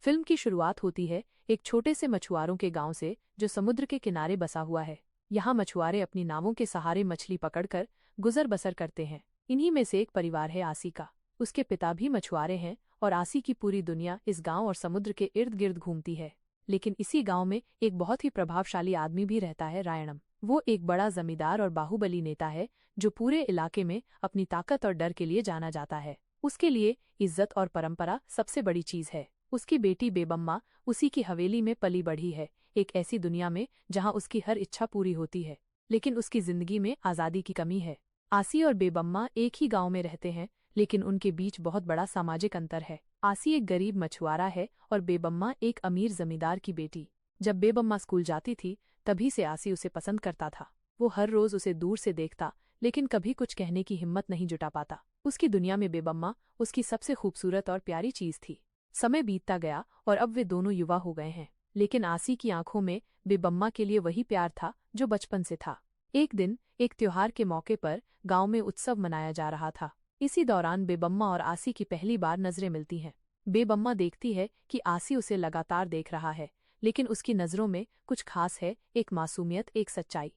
Film की शुरुआत होती है एक छोटे से मछुआरों के गांव से जो समुद्र के किनारे बसा हुआ है। यहाँ मछुआरे अपनी नावों के सहारे मछली पकड़कर गुजर बसर करते हैं। इन्हीं में से एक परिवार है आसी का। उसके पिता भी मछुआरे हैं और आसी की पूरी दुनिया इस गांव और समुद्र के इर्द गिर्द घूमती है। लेकिन इसी गांव में एक बहुत ही प्रभावशाली आदमी भी रहता है, रायणम। वो एक बड़ा जमींदार और बाहुबली नेता है जो पूरे इलाके में अपनी ताकत और डर के लिए जाना जाता है। उसके लिए इज्जत और परंपरा सबसे बड़ी चीज है। उसकी बेटी बेबम्मा उसी की हवेली में पली बढ़ी है, एक ऐसी दुनिया में जहां उसकी हर इच्छा पूरी होती है। लेकिन उसकी जिंदगी में आजादी की कमी है। आसी और बेबम्मा एक ही गांव में रहते हैं, लेकिन उनके बीच बहुत बड़ा सामाजिक अंतर है। आसी एक गरीब मछुआरा है और बेबम्मा एक अमीर जमींदार की बेटी। जब बेबम्मा स्कूल जाती थी तभी से आसी उसे पसंद करता था। वो हर रोज उसे दूर से देखता, लेकिन कभी कुछ कहने की हिम्मत नहीं जुटा पाता। उसकी दुनिया में बेबम्मा उसकी सबसे खूबसूरत और प्यारी चीज थी। समय बीतता गया और अब वे दोनों युवा हो गए हैं, लेकिन आसी की आंखों में बेबम्मा के लिए वही प्यार था जो बचपन से था। एक दिन एक त्योहार के मौके पर गांव में उत्सव मनाया जा रहा था। इसी दौरान बेबम्मा और आसी की पहली बार नजरें मिलती हैं। बेबम्मा देखती है कि आसी उसे लगातार देख रहा है, लेकिन उसकी नजरों में कुछ खास है, एक मासूमियत, एक सच्चाई।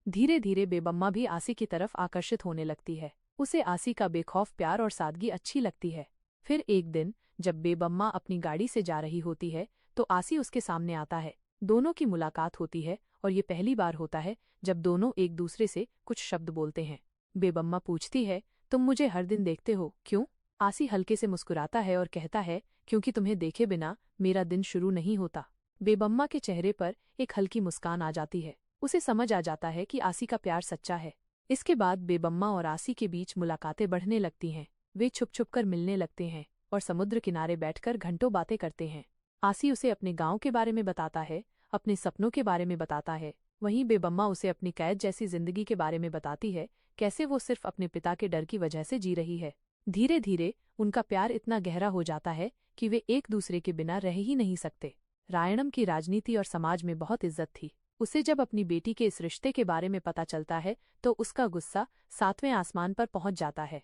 धीरे धीरे बेबम्मा भी आसी की तरफ आकर्षित होने लगती है। उसे आसी का बेखौफ प्यार और सादगी अच्छी लगती है। फिर एक दिन जब बेबम्मा अपनी गाड़ी से जा रही होती है तो आसी उसके सामने आता है। दोनों की मुलाकात होती है और ये पहली बार होता है जब दोनों एक दूसरे से कुछ शब्द बोलते हैं। बेबम्मा पूछती है, तुम मुझे हर दिन देखते हो, क्यों? आसी हल्के से मुस्कुराता है और कहता है, क्योंकि तुम्हें देखे बिना मेरा दिन शुरू नहीं होता। बेबम्मा के चेहरे पर एक हल्की मुस्कान आ जाती है। उसे समझ आ जाता है कि आसी का प्यार सच्चा है। इसके बाद बेबम्मा और आसी के बीच मुलाकातें बढ़ने लगती हैं। वे छुप छुप कर मिलने लगते हैं और समुद्र किनारे बैठकर घंटों बातें करते हैं। आसी उसे अपने गांव के बारे में बताता है, अपने सपनों के बारे में बताता है। वहीं बेबम्मा उसे अपनी कैद जैसी जिंदगी के बारे में बताती है, कैसे वो सिर्फ अपने पिता के डर की वजह से जी रही है। धीरे धीरे उनका प्यार इतना गहरा हो जाता है कि वे एक दूसरे के बिना रह ही नहीं सकते। रायणम की राजनीति और समाज में बहुत इज्जत थी। उसे जब अपनी बेटी के इस रिश्ते के बारे में पता चलता है तो उसका गुस्सा 7वें आसमान पर पहुंच जाता है।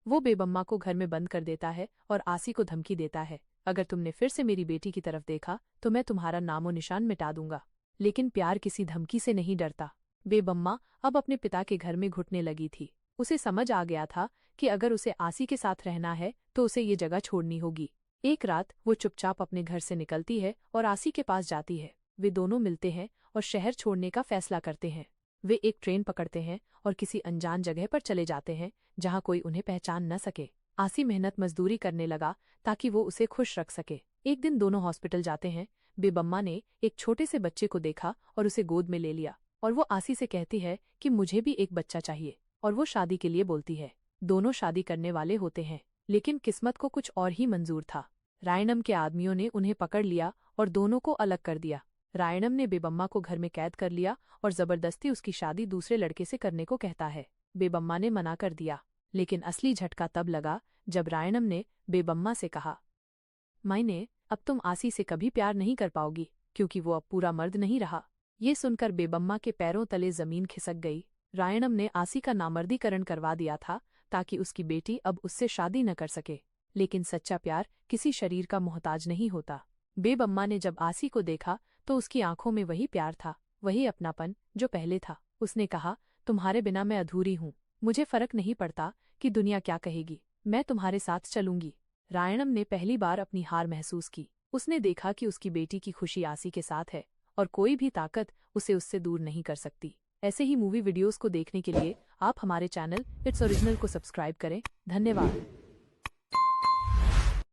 वो बेबम्मा को घर में बंद कर देता है और आसी को धमकी देता है, अगर तुमने फिर से मेरी बेटी की तरफ देखा तो मैं तुम्हारा नामो निशान मिटा दूंगा। लेकिन प्यार किसी धमकी से नहीं डरता। बेबम्मा अब अपने पिता के घर में घुटने लगी थी। उसे समझ आ गया था कि अगर उसे आसी के साथ रहना है तो उसे ये जगह छोड़नी होगी। एक रात वो चुपचाप अपने घर से निकलती है और आसी के पास जाती है। वे दोनों मिलते हैं और शहर छोड़ने का फैसला करते हैं। वे एक ट्रेन पकड़ते हैं और किसी अनजान जगह पर चले जाते हैं जहां कोई उन्हें पहचान न सके। आसी मेहनत मजदूरी करने लगा ताकि वो उसे खुश रख सके। एक दिन दोनों हॉस्पिटल जाते हैं। बेबम्मा ने एक छोटे से बच्चे को देखा और उसे गोद में ले लिया और वो आसी से कहती है कि मुझे भी एक बच्चा चाहिए, और वो शादी के लिए बोलती है। दोनों शादी करने वाले होते हैं, लेकिन किस्मत को कुछ और ही मंजूर था। रायणम के आदमियों ने उन्हें पकड़ लिया और दोनों को अलग कर दिया। रायणम ने बेबम्मा को घर में कैद कर लिया और जबरदस्ती उसकी शादी दूसरे लड़के से करने को कहता है। बेबम्मा ने मना कर दिया, लेकिन असली झटका तब लगा जब रायणम ने बेबम्मा से कहा, मायने अब तुम आसी से कभी प्यार नहीं कर पाओगी, क्योंकि वो अब पूरा मर्द नहीं रहा। ये सुनकर बेबम्मा के पैरों तले जमीन खिसक गई। रायणम ने आसी का नामर्दीकरण करवा दिया था ताकि उसकी बेटी अब उससे शादी न कर सके। लेकिन सच्चा प्यार किसी शरीर का मोहताज नहीं होता। बेबम्मा ने जब आसी को देखा तो उसकी आंखों में वही प्यार था, वही अपनापन जो पहले था। उसने कहा, तुम्हारे बिना मैं अधूरी हूँ। मुझे फर्क नहीं पड़ता कि दुनिया क्या कहेगी, मैं तुम्हारे साथ चलूंगी। रायणम ने पहली बार अपनी हार महसूस की। उसने देखा कि उसकी बेटी की खुशी आसी के साथ है और कोई भी ताकत उसे उससे दूर नहीं कर सकती। ऐसे ही मूवी वीडियोस को देखने के लिए आप हमारे चैनल इट्स ओरिजिनल को सब्सक्राइब करें। धन्यवाद।